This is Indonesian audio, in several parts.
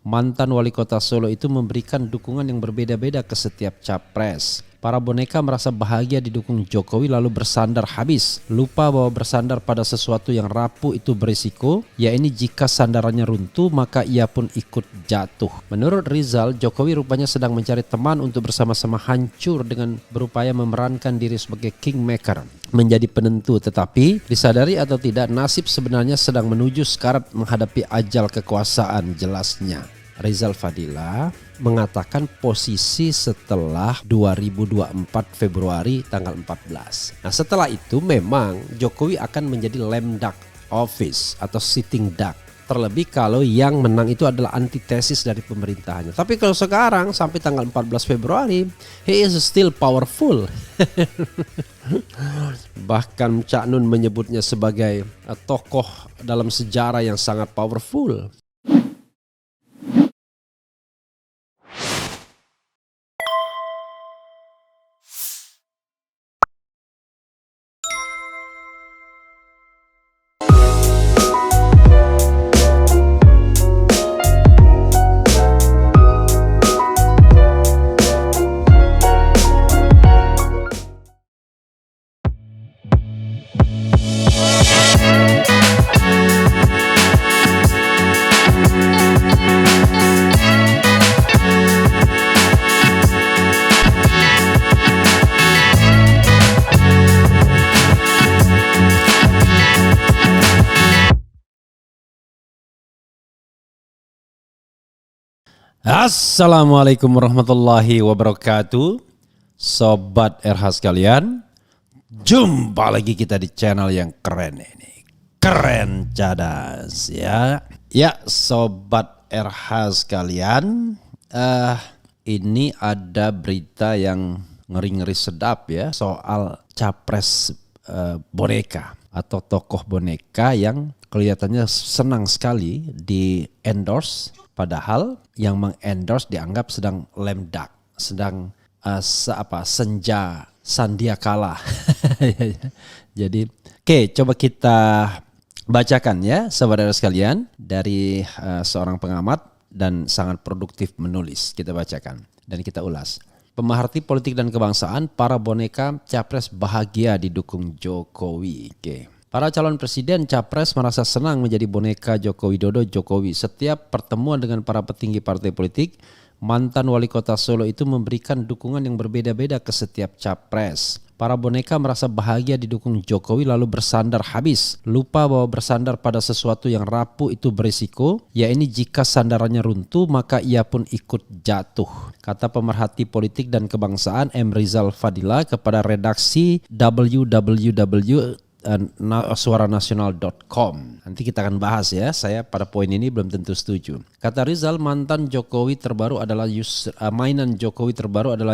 mantan wali kota Solo itu memberikan dukungan yang berbeda-beda ke setiap capres. Para boneka merasa bahagia didukung Jokowi lalu bersandar habis. Lupa bahwa bersandar pada sesuatu yang rapuh itu berisiko, yakni jika sandarannya runtuh maka ia pun ikut jatuh. Menurut Rizal, Jokowi rupanya sedang mencari teman untuk bersama-sama hancur dengan berupaya memerankan diri sebagai kingmaker, menjadi penentu. Tetapi disadari atau tidak, nasib sebenarnya sedang menuju sekarat menghadapi ajal kekuasaan, jelasnya. Rizal Fadila mengatakan posisi setelah 2024 Februari tanggal 14. Nah, setelah itu memang Jokowi akan menjadi lame duck office atau sitting duck. Terlebih kalau yang menang itu adalah antitesis dari pemerintahannya. Tapi kalau sekarang sampai tanggal 14 Februari, he is still powerful. Bahkan Cak Nun menyebutnya sebagai tokoh dalam sejarah yang sangat powerful. Assalamualaikum warahmatullahi wabarakatuh. Sobat RH sekalian, jumpa lagi kita di channel yang keren ini. Keren cadas ya. Ya Sobat RH sekalian, ini ada berita yang ngeri-ngeri sedap ya, soal capres boneka atau tokoh boneka yang kelihatannya senang sekali di endorse. Padahal yang mengendorse dianggap sedang lame duck, sedang senja sandiakala. Jadi, coba kita bacakan ya, saudara sekalian, dari seorang pengamat dan sangat produktif menulis. Kita bacakan dan kita ulas. Pemerhati politik dan kebangsaan, para boneka capres bahagia didukung Jokowi. Para calon presiden capres merasa senang menjadi boneka Joko Widodo Jokowi. Setiap pertemuan dengan para petinggi partai politik, mantan wali kota Solo itu memberikan dukungan yang berbeda-beda ke setiap capres. Para boneka merasa bahagia didukung Jokowi lalu bersandar habis. Lupa bahwa bersandar pada sesuatu yang rapuh itu berisiko, yakni jika sandarannya runtuh maka ia pun ikut jatuh. Kata pemerhati politik dan kebangsaan M. Rizal Fadila kepada redaksi www.suaranasional.com. Nanti kita akan bahas ya, saya pada poin ini belum tentu setuju. Kata Rizal, mainan Jokowi terbaru adalah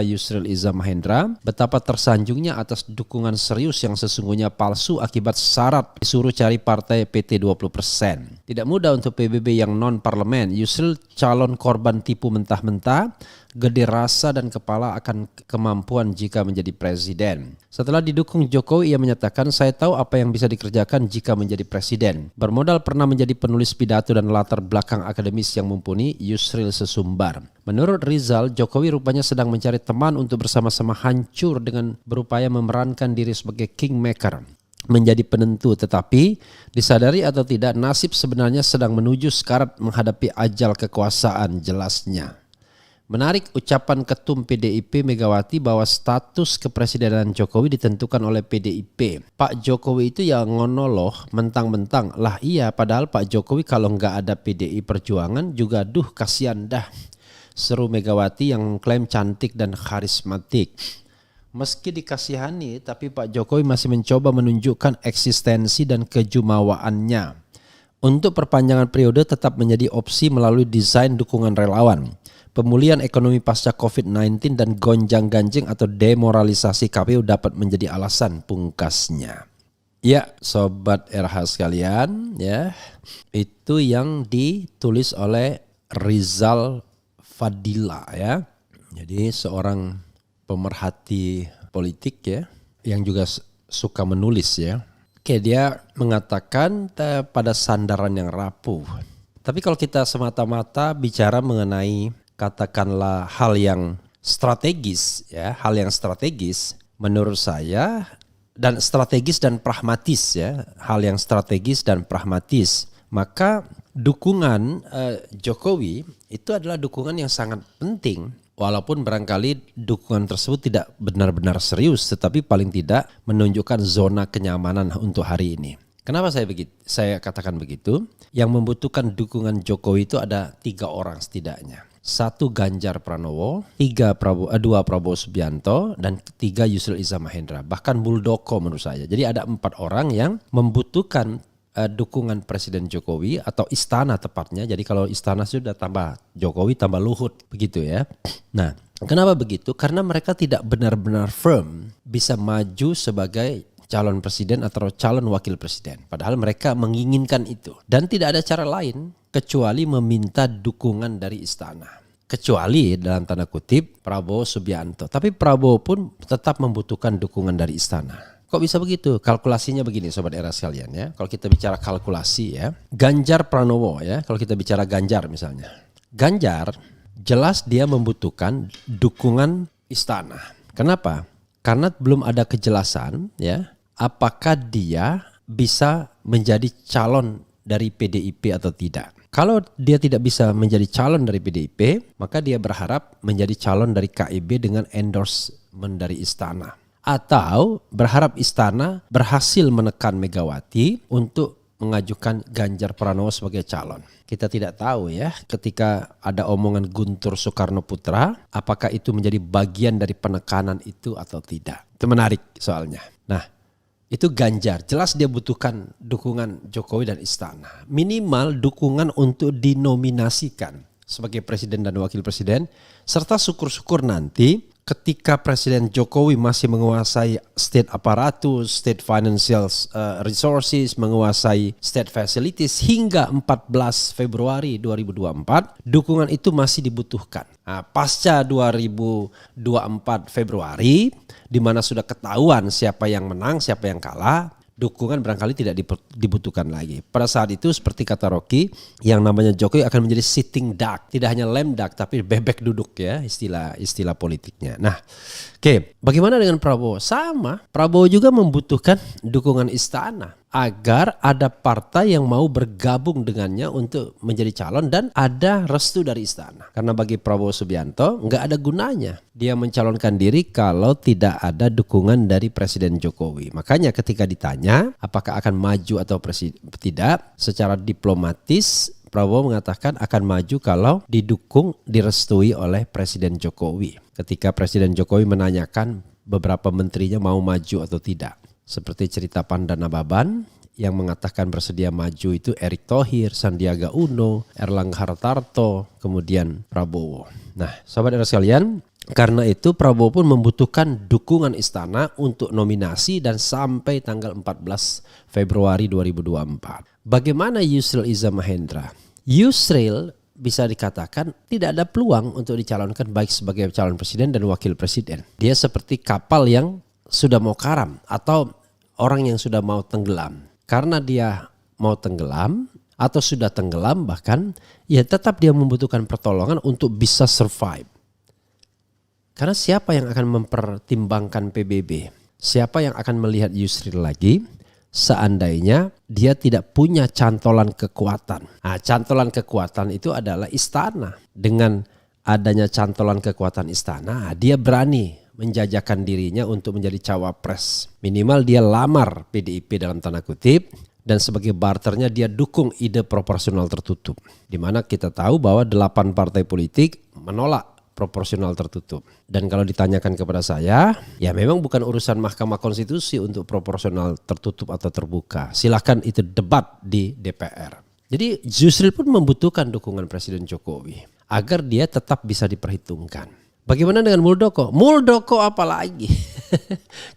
Yusril Iza Mahendra. Betapa tersanjungnya atas dukungan serius yang sesungguhnya palsu akibat syarat disuruh cari partai PT 20%. Tidak mudah untuk PBB yang non-parlemen. Yusril calon korban tipu mentah-mentah, gede rasa dan kepala akan kemampuan jika menjadi presiden. Setelah didukung Jokowi, ia menyatakan, saya tahu apa yang bisa dikerjakan jika menjadi presiden. Bermodal pernah menjadi penulis pidato dan latar belakang akademis yang mumpuni, Yusril sesumbar. Menurut Rizal, Jokowi rupanya sedang mencari teman untuk bersama-sama hancur dengan berupaya memerankan diri sebagai kingmaker, menjadi penentu. Tetapi disadari atau tidak, nasib sebenarnya sedang menuju sekarat menghadapi ajal kekuasaan, jelasnya. Menarik ucapan Ketum PDIP Megawati bahwa status kepresidenan Jokowi ditentukan oleh PDIP. Pak Jokowi itu yang ngonoloh mentang-mentang. Lah iya, padahal Pak Jokowi kalau nggak ada PDI Perjuangan juga kasihan dah. Seru Megawati yang klaim cantik dan karismatik. Meski dikasihani, tapi Pak Jokowi masih mencoba menunjukkan eksistensi dan kejumawaannya. Untuk perpanjangan periode tetap menjadi opsi melalui desain dukungan relawan. Pemulihan ekonomi pasca COVID-19 dan gonjang-ganjing atau demoralisasi KPU dapat menjadi alasan pungkasnya. Ya, Sobat RH sekalian, ya, itu yang ditulis oleh Rizal Fadila ya. Jadi seorang pemerhati politik ya, yang juga suka menulis ya. Dia mengatakan pada sandaran yang rapuh. Tapi kalau kita semata-mata bicara mengenai katakanlah hal yang strategis, ya, hal yang strategis menurut saya dan strategis dan pragmatis, ya, hal yang strategis dan pragmatis, maka dukungan Jokowi itu adalah dukungan yang sangat penting. Walaupun barangkali dukungan tersebut tidak benar-benar serius, tetapi paling tidak menunjukkan zona kenyamanan untuk hari ini. Kenapa saya katakan begitu? Yang membutuhkan dukungan Jokowi itu ada 3 orang setidaknya. 1 Ganjar Pranowo, 2 Prabowo Subianto, dan 3 Yusril Iza Mahendra. Bahkan Muldoko menurut saya. Jadi ada 4 orang yang membutuhkan dukungan Presiden Jokowi atau istana tepatnya. Jadi kalau istana sudah tambah Jokowi tambah Luhut begitu ya. Nah, kenapa begitu? Karena mereka tidak benar-benar firm bisa maju sebagai calon presiden atau calon wakil presiden. Padahal mereka menginginkan itu. Dan tidak ada cara lain kecuali meminta dukungan dari istana. Kecuali dalam tanda kutip Prabowo Subianto. Tapi Prabowo pun tetap membutuhkan dukungan dari istana. Kok bisa begitu? Kalkulasinya begini Sobat Era sekalian ya. Kalau kita bicara kalkulasi ya. Ganjar Pranowo ya. Kalau kita bicara Ganjar misalnya. Ganjar jelas dia membutuhkan dukungan istana. Kenapa? Karena belum ada kejelasan ya. Apakah dia bisa menjadi calon dari PDIP atau tidak. Kalau dia tidak bisa menjadi calon dari PDIP, maka dia berharap menjadi calon dari KIB dengan endorsement dari istana. Atau berharap istana berhasil menekan Megawati untuk mengajukan Ganjar Pranowo sebagai calon. Kita tidak tahu ya ketika ada omongan Guntur Soekarno Putra, apakah itu menjadi bagian dari penekanan itu atau tidak. Itu menarik soalnya. Nah, itu Ganjar, jelas dia butuhkan dukungan Jokowi dan istana. Minimal dukungan untuk dinominasikan sebagai presiden dan wakil presiden. Serta syukur-syukur nanti ketika Presiden Jokowi masih menguasai state apparatus, state financial resources, menguasai state facilities hingga 14 Februari 2024, dukungan itu masih dibutuhkan. Nah, pasca 2024 Februari, di mana sudah ketahuan siapa yang menang, siapa yang kalah, dukungan barangkali tidak dibutuhkan lagi. Pada saat itu seperti kata Rocky, yang namanya Jokowi akan menjadi sitting duck. Tidak hanya lame duck tapi bebek duduk ya istilah politiknya. Nah, oke, bagaimana dengan Prabowo? Sama, Prabowo juga membutuhkan dukungan istana agar ada partai yang mau bergabung dengannya untuk menjadi calon dan ada restu dari istana. Karena bagi Prabowo Subianto nggak ada gunanya dia mencalonkan diri kalau tidak ada dukungan dari Presiden Jokowi. Makanya ketika ditanya apakah akan maju atau tidak, secara diplomatis Prabowo mengatakan akan maju kalau didukung, direstui oleh Presiden Jokowi. Ketika Presiden Jokowi menanyakan beberapa menterinya mau maju atau tidak. Seperti cerita Pandana Baban yang mengatakan bersedia maju itu Erick Thohir, Sandiaga Uno, Erlangga Hartarto, kemudian Prabowo. Nah, sahabat era sekalian, karena itu Prabowo pun membutuhkan dukungan istana untuk nominasi dan sampai tanggal 14 Februari 2024. Bagaimana Yusril Iza Mahendra? Yusril bisa dikatakan tidak ada peluang untuk dicalonkan baik sebagai calon presiden dan wakil presiden. Dia seperti kapal yang sudah mau karam atau orang yang sudah mau tenggelam. Karena dia mau tenggelam atau sudah tenggelam bahkan, ya tetap dia membutuhkan pertolongan untuk bisa survive. Karena siapa yang akan mempertimbangkan PBB? Siapa yang akan melihat Yusril lagi? Seandainya dia tidak punya cantolan kekuatan. Nah, cantolan kekuatan itu adalah istana. Dengan adanya cantolan kekuatan istana, dia berani menjajakan dirinya untuk menjadi cawapres. Minimal dia lamar PDIP dalam tanda kutip, dan sebagai barternya dia dukung ide proporsional tertutup. Di mana kita tahu bahwa 8 partai politik menolak proporsional tertutup. Dan kalau ditanyakan kepada saya, ya memang bukan urusan Mahkamah Konstitusi untuk proporsional tertutup atau terbuka. Silakan itu debat di DPR. Jadi Yusril pun membutuhkan dukungan Presiden Jokowi agar dia tetap bisa diperhitungkan. Bagaimana dengan Muldoko? Muldoko apalagi?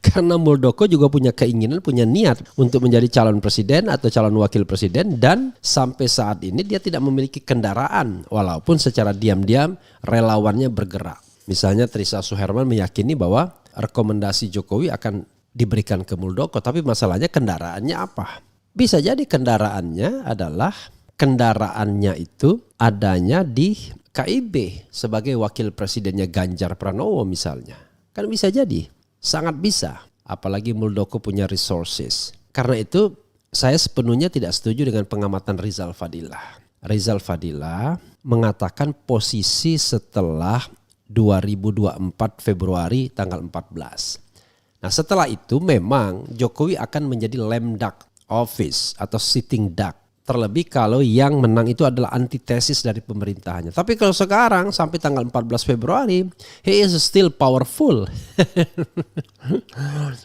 Karena Muldoko juga punya keinginan, punya niat untuk menjadi calon presiden atau calon wakil presiden, dan sampai saat ini dia tidak memiliki kendaraan walaupun secara diam-diam relawannya bergerak. Misalnya Trisa Suherman meyakini bahwa rekomendasi Jokowi akan diberikan ke Muldoko, tapi masalahnya kendaraannya apa? Bisa jadi kendaraannya adalah kendaraannya itu adanya di KIB sebagai wakil presidennya Ganjar Pranowo misalnya. Kan bisa jadi, sangat bisa. Apalagi Muldoko punya resources. Karena itu saya sepenuhnya tidak setuju dengan pengamatan Rizal Fadilah. Rizal Fadilah mengatakan posisi setelah 2024 Februari tanggal 14. Nah setelah itu memang Jokowi akan menjadi lame duck office atau sitting duck. Terlebih kalau yang menang itu adalah antitesis dari pemerintahannya. Tapi kalau sekarang sampai tanggal 14 Februari, he is still powerful.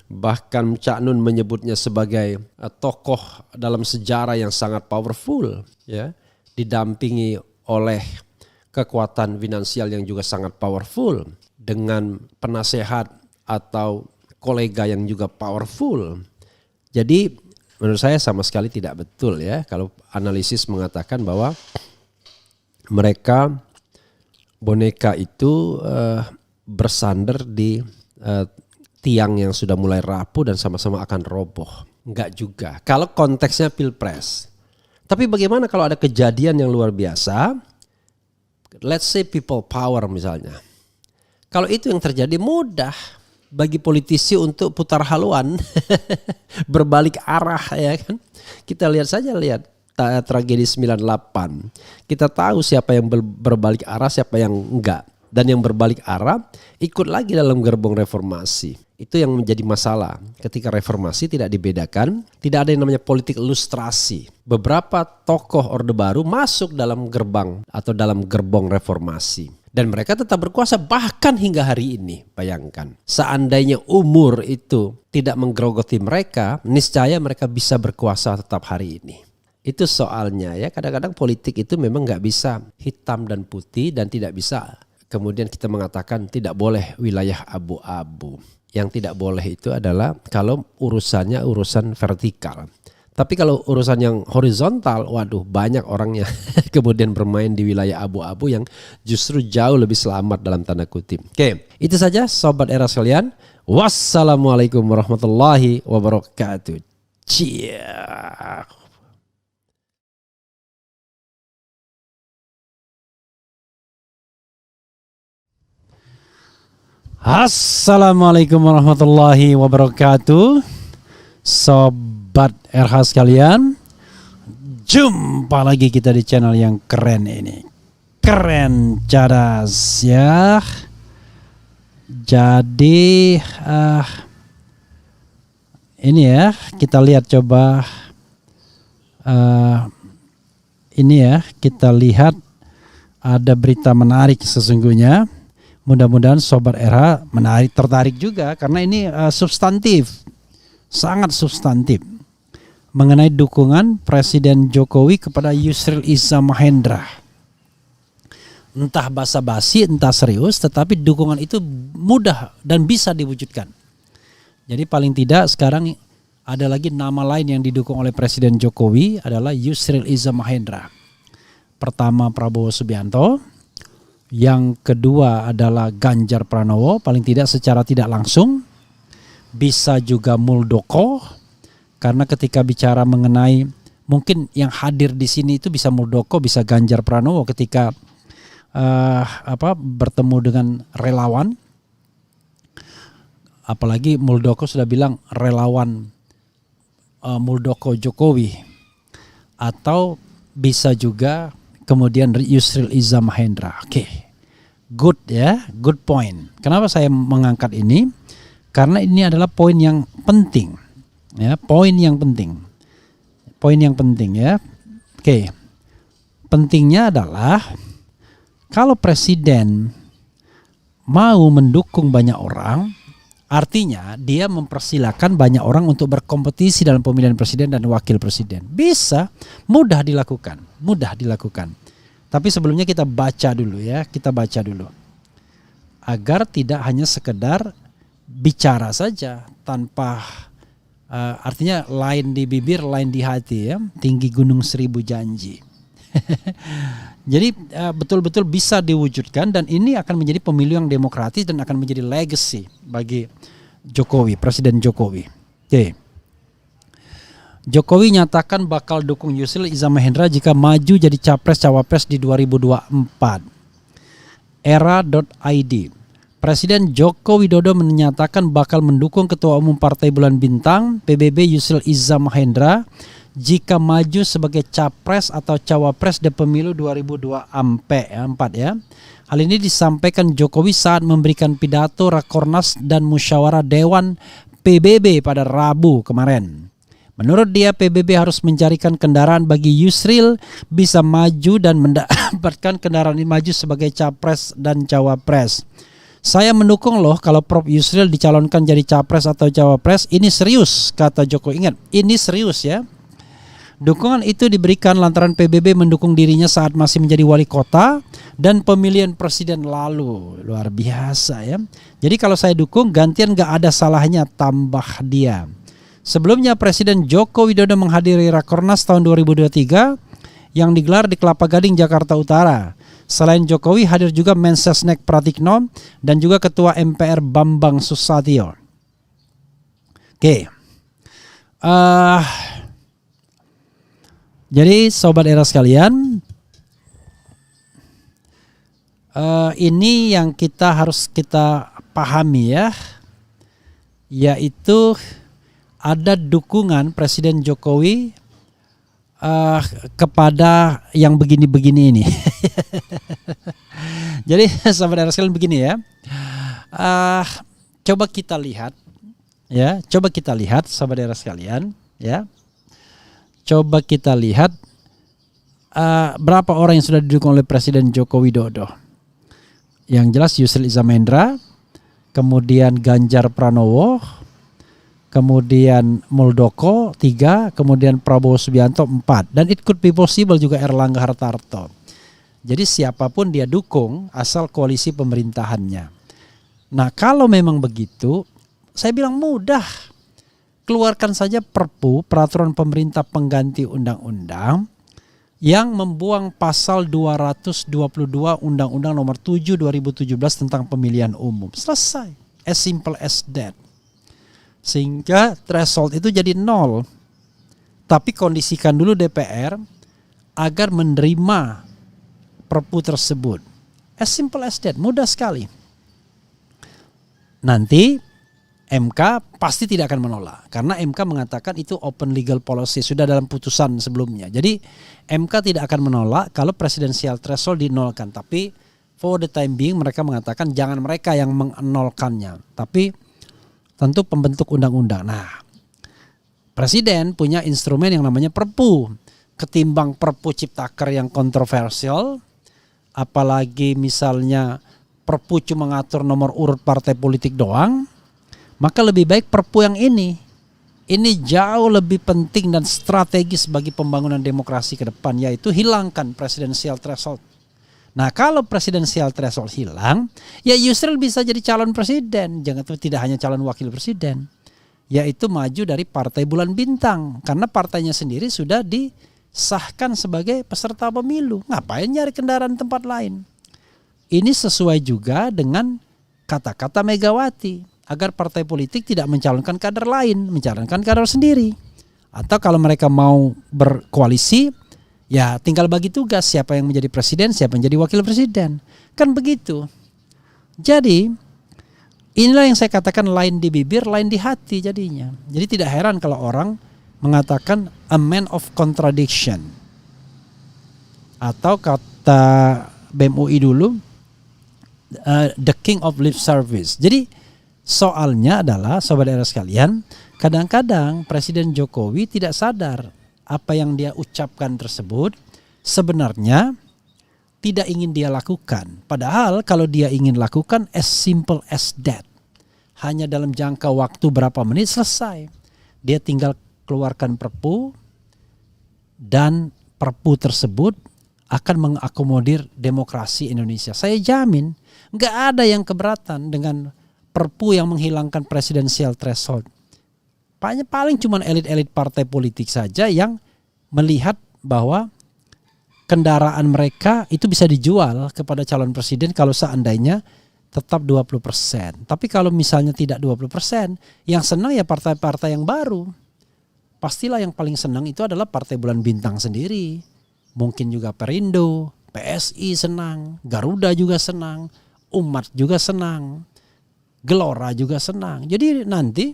Bahkan Cak Nun menyebutnya sebagai tokoh dalam sejarah yang sangat powerful, ya, didampingi oleh kekuatan finansial yang juga sangat powerful, dengan penasehat atau kolega yang juga powerful. Jadi menurut saya sama sekali tidak betul ya kalau analisis mengatakan bahwa mereka boneka itu bersandar di tiang yang sudah mulai rapuh dan sama-sama akan roboh. Enggak juga. Kalau konteksnya pilpres. Tapi bagaimana kalau ada kejadian yang luar biasa? Let's say people power misalnya. Kalau itu yang terjadi mudah bagi politisi untuk putar haluan, berbalik arah ya kan. Kita lihat saja tragedi 98. Kita tahu siapa yang berbalik arah, siapa yang enggak. Dan yang berbalik arah ikut lagi dalam gerbong reformasi. Itu yang menjadi masalah. Ketika reformasi tidak dibedakan, tidak ada yang namanya politik ilustrasi. Beberapa tokoh Orde Baru masuk dalam gerbang atau dalam gerbong reformasi. Dan mereka tetap berkuasa bahkan hingga hari ini. Bayangkan, seandainya umur itu tidak menggerogoti mereka, niscaya mereka bisa berkuasa tetap hari ini. Itu soalnya ya, kadang-kadang politik itu memang gak bisa hitam dan putih dan tidak bisa kemudian kita mengatakan tidak boleh wilayah abu-abu. Yang tidak boleh itu adalah kalau urusannya urusan vertikal. Tapi kalau urusan yang horizontal, waduh banyak orangnya kemudian bermain di wilayah abu-abu yang justru jauh lebih selamat dalam tanda kutip. Oke, itu saja Sobat Era sekalian. Wassalamualaikum warahmatullahi wabarakatuh. Ciao. Assalamualaikum warahmatullahi wabarakatuh. Sobat RH sekalian, jumpa lagi kita di channel yang keren ini. Keren cadas ya. Jadi ini ya, kita lihat coba ini ya, kita lihat ada berita menarik sesungguhnya. Mudah-mudahan Sobat RH tertarik juga karena ini substantif, sangat substantif mengenai dukungan Presiden Jokowi kepada Yusril Iza Mahendra. Entah basa-basi, entah serius, tetapi dukungan itu mudah dan bisa diwujudkan. Jadi paling tidak sekarang ada lagi nama lain yang didukung oleh Presiden Jokowi adalah Yusril Iza Mahendra. Pertama Prabowo Subianto. Yang kedua adalah Ganjar Pranowo, paling tidak secara tidak langsung. Bisa juga Muldoko, karena ketika bicara mengenai mungkin yang hadir di sini itu bisa Muldoko, bisa Ganjar Pranowo ketika bertemu dengan relawan. Apalagi Muldoko sudah bilang relawan Muldoko Jokowi, atau bisa juga kemudian Yusril Iza Mahendra. Oke, good ya, good point. Kenapa saya mengangkat ini? Karena ini adalah poin yang penting, ya, poin yang penting ya. Oke, pentingnya adalah kalau presiden mau mendukung banyak orang, artinya dia mempersilahkan banyak orang untuk berkompetisi dalam pemilihan presiden dan wakil presiden. Bisa, mudah dilakukan. Tapi sebelumnya kita baca dulu ya, agar tidak hanya sekedar bicara saja tanpa artinya lain di bibir, lain di hati ya, tinggi gunung seribu janji. Jadi betul-betul bisa diwujudkan dan ini akan menjadi pemilu yang demokratis dan akan menjadi legacy bagi Jokowi, Presiden Jokowi. Oke. Jokowi nyatakan bakal dukung Yusril Iza Mahendra jika maju jadi capres-cawapres di 2024. Era.id. Presiden Joko Widodo menyatakan bakal mendukung Ketua Umum Partai Bulan Bintang PBB Yusril Iza Mahendra jika maju sebagai capres atau cawapres di pemilu 2024 ya. Hal ini disampaikan Jokowi saat memberikan pidato Rakornas dan Musyawarah Dewan PBB pada Rabu kemarin. Menurut dia, PBB harus mencarikan kendaraan bagi Yusril bisa maju dan mendapatkan kendaraan ini maju sebagai capres dan cawapres. Saya mendukung loh kalau Prof Yusril dicalonkan jadi capres atau cawapres. Ini serius, kata Jokowi. Ingat, ini serius ya. Dukungan itu diberikan lantaran PBB mendukung dirinya saat masih menjadi wali kota dan pemilihan presiden lalu. Luar biasa ya. Jadi kalau saya dukung, gantian gak ada salahnya, tambah dia. Sebelumnya Presiden Joko Widodo menghadiri Rakornas tahun 2023 yang digelar di Kelapa Gading, Jakarta Utara. Selain Jokowi, hadir juga Mensesnek Pratikno dan juga Ketua MPR Bambang Susatyo. Oke. Jadi Sobat Era sekalian, ini yang harus kita pahami ya, yaitu ada dukungan Presiden Jokowi kepada yang begini-begini ini. Jadi sahabat Era sekalian begini ya, coba kita lihat sahabat Era sekalian ya, coba kita lihat berapa orang yang sudah didukung oleh Presiden Joko Widodo. Yang jelas Yusril Iza Mahendra, kemudian Ganjar Pranowo, kemudian Muldoko 3, kemudian Prabowo Subianto 4, dan it could be possible juga Erlangga Hartarto. Jadi siapapun dia dukung asal koalisi pemerintahannya. Nah kalau memang begitu, saya bilang mudah. Keluarkan saja Perpu, peraturan pemerintah pengganti undang-undang yang membuang pasal 222 Undang-Undang Nomor 7 2017 tentang pemilihan umum. Selesai. As simple as that. Sehingga threshold itu jadi 0. Tapi kondisikan dulu DPR agar menerima Perpu tersebut. As simple as that, mudah sekali. Nanti MK pasti tidak akan menolak. Karena MK mengatakan itu open legal policy, sudah dalam putusan sebelumnya. Jadi MK tidak akan menolak kalau presidensial threshold dinolkan. Tapi for the time being mereka mengatakan jangan mereka yang menolkannya. Tapi tentu pembentuk undang-undang. Nah, Presiden punya instrumen yang namanya Perpu. Ketimbang Perpu Ciptaker yang kontroversial, apalagi misalnya Perpu cuma ngatur nomor urut partai politik doang, maka lebih baik Perpu yang ini. Ini jauh lebih penting dan strategis bagi pembangunan demokrasi ke depan, yaitu hilangkan presidensial threshold. Nah kalau presidensial threshold hilang, ya Yusril bisa jadi calon presiden. Jangan tidak hanya calon wakil presiden, yaitu maju dari Partai Bulan Bintang. Karena partainya sendiri sudah disahkan sebagai peserta pemilu. Ngapain nyari kendaraan tempat lain? Ini sesuai juga dengan kata-kata Megawati, agar partai politik tidak mencalonkan kader lain, mencalonkan kader sendiri. Atau kalau mereka mau berkoalisi, ya tinggal bagi tugas siapa yang menjadi presiden, siapa yang jadi wakil presiden. Kan begitu. Jadi inilah yang saya katakan lain di bibir, lain di hati jadinya. Jadi tidak heran kalau orang mengatakan a man of contradiction. Atau kata BEM UI dulu, the king of lip service. Jadi soalnya adalah Sobat Era sekalian, kadang-kadang Presiden Jokowi tidak sadar apa yang dia ucapkan tersebut sebenarnya tidak ingin dia lakukan. Padahal kalau dia ingin lakukan as simple as that. Hanya dalam jangka waktu berapa menit selesai. Dia tinggal keluarkan Perpu dan Perpu tersebut akan mengakomodir demokrasi Indonesia. Saya jamin gak ada yang keberatan dengan Perpu yang menghilangkan presidensial threshold. Paling cuma elit-elit partai politik saja yang melihat bahwa kendaraan mereka itu bisa dijual kepada calon presiden kalau seandainya tetap 20%. Tapi kalau misalnya tidak 20%, yang senang ya partai-partai yang baru. pastilah yang paling senang itu adalah Partai Bulan Bintang sendiri. Mungkin juga Perindo, PSI senang, Garuda juga senang, Umat juga senang, Gelora juga senang. Jadi nanti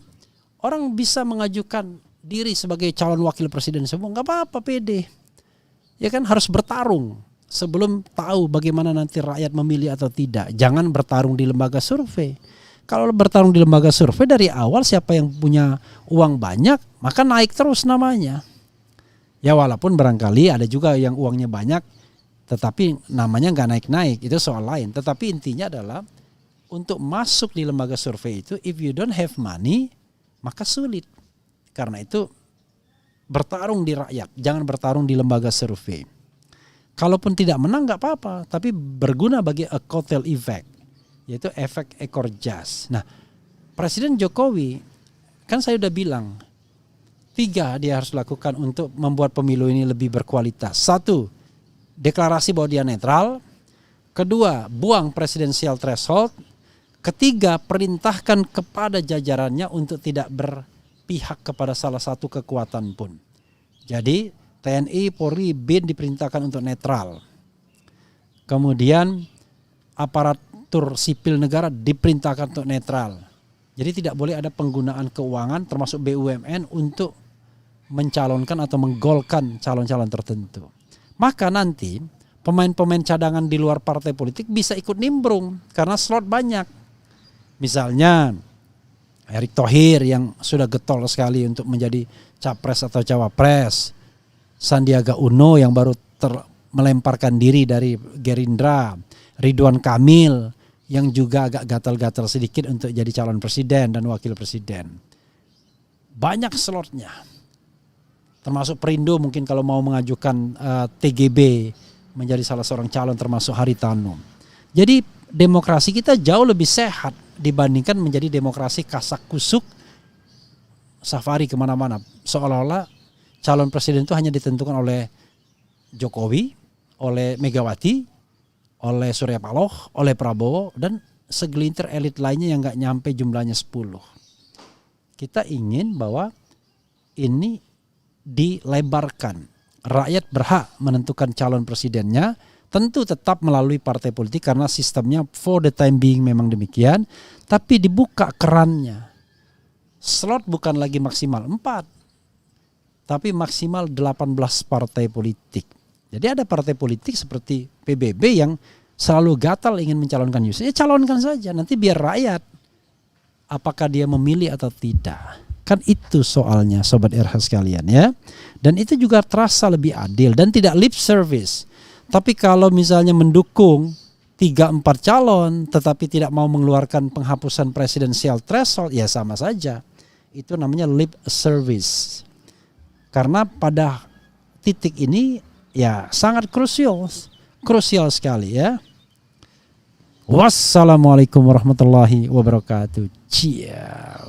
orang bisa mengajukan diri sebagai calon wakil presiden semua, nggak apa-apa, pede. Ya kan, harus bertarung sebelum tahu bagaimana nanti rakyat memilih atau tidak. Jangan bertarung di lembaga survei. Kalau bertarung di lembaga survei dari awal siapa yang punya uang banyak maka naik terus namanya. Ya walaupun barangkali ada juga yang uangnya banyak tetapi namanya nggak naik-naik, itu soal lain. Tetapi intinya adalah untuk masuk di lembaga survei itu, if you don't have money maka sulit. Karena itu bertarung di rakyat, jangan bertarung di lembaga survei. Kalaupun tidak menang nggak apa-apa, tapi berguna bagi a kotel effect, yaitu efek ekor jas. Nah, Presiden Jokowi kan saya udah bilang 3 dia harus lakukan untuk membuat pemilu ini lebih berkualitas. 1, deklarasi bahwa dia netral. 2, buang presidensial threshold. 3, perintahkan kepada jajarannya untuk tidak berpihak kepada salah satu kekuatan pun. Jadi TNI, Polri, BIN diperintahkan untuk netral. Kemudian aparatur sipil negara diperintahkan untuk netral. Jadi tidak boleh ada penggunaan keuangan termasuk BUMN untuk mencalonkan atau menggolkan calon-calon tertentu. Maka nanti pemain-pemain cadangan di luar partai politik bisa ikut nimbrung karena slot banyak. Misalnya Erick Thohir yang sudah getol sekali untuk menjadi capres atau cawapres, Sandiaga Uno yang baru melemparkan diri dari Gerindra, Ridwan Kamil yang juga agak gatal-gatal sedikit untuk jadi calon presiden dan wakil presiden. Banyak slotnya. Termasuk Perindo mungkin kalau mau mengajukan TGB menjadi salah seorang calon termasuk Haritanu. Jadi demokrasi kita jauh lebih sehat dibandingkan menjadi demokrasi kasak kusuk safari kemana-mana. Seolah-olah calon presiden itu hanya ditentukan oleh Jokowi, oleh Megawati, oleh Surya Paloh, oleh Prabowo, dan segelintir elit lainnya yang gak nyampe jumlahnya 10. Kita ingin bahwa ini dilebarkan. Rakyat berhak menentukan calon presidennya, tentu tetap melalui partai politik karena sistemnya for the time being memang demikian, tapi dibuka kerannya. Slot bukan lagi maksimal 4, tapi maksimal 18 partai politik. Jadi ada partai politik seperti PBB yang selalu gatal ingin mencalonkan Yusuf. Ya calonkan saja, nanti biar rakyat apakah dia memilih atau tidak. Kan itu soalnya Sobat RH sekalian ya. Dan itu juga terasa lebih adil dan tidak lip service. Tapi kalau misalnya mendukung 3-4 calon tetapi tidak mau mengeluarkan penghapusan presidensial threshold, ya sama saja. Itu namanya lip service. Karena pada titik ini ya sangat krusial sekali ya. Wassalamualaikum warahmatullahi wabarakatuh. Ciao.